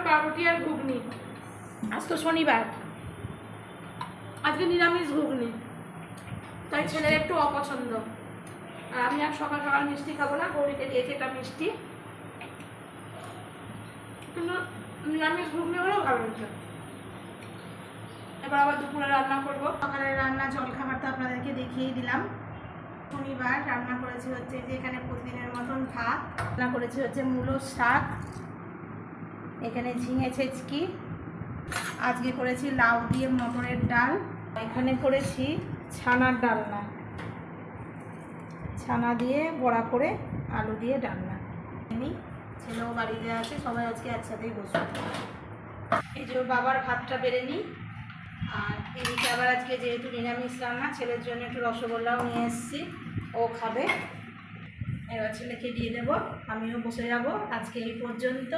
পাউরুটি আর ঘুগনি। আজ তো শনিবার, আজকে নিরামিষ ঘুগনি, তাই ছেলের একটু অপছন্দ। আর আমি আর সকাল সকাল মিষ্টি খাবো না, গৌরীকে দিয়েছি একটা মিষ্টি, কিন্তু নিরামিষ ঘুগনি হলেও ভালো হচ্ছে। এবার আবার দুপুরে রান্না করবো। সকালের রান্না জলখাবার তো আপনাদেরকে দেখিয়েই দিলাম। শনিবার রান্না করেছি হচ্ছে যে এখানে প্রতিদিনের মতন ভাত, রান্না করেছি হচ্ছে মূলো শাক, এখানে ঝিঙে ছেচকি, আজকে করেছি লাউ দিয়ে মটরের ডাল, এখানে করেছি ছানার ডালনা, ছানা দিয়ে বড়া করে আলু দিয়ে ডালনা। ছেলেও বাড়িতে আছে, সবাই আজকে একসাথেই বসবো। এই যে বাবার ভাতটা বেড়ে নিই। আর এদিকে আবার আজকে যেহেতু নিরামিষ রান্না, ছেলের জন্য একটু রসগোল্লাও নিয়ে এসেছি, ও খাবে। এবার ছেলেকে দিয়ে দেবো, আমিও বসে যাব। আজকে এই পর্যন্ত।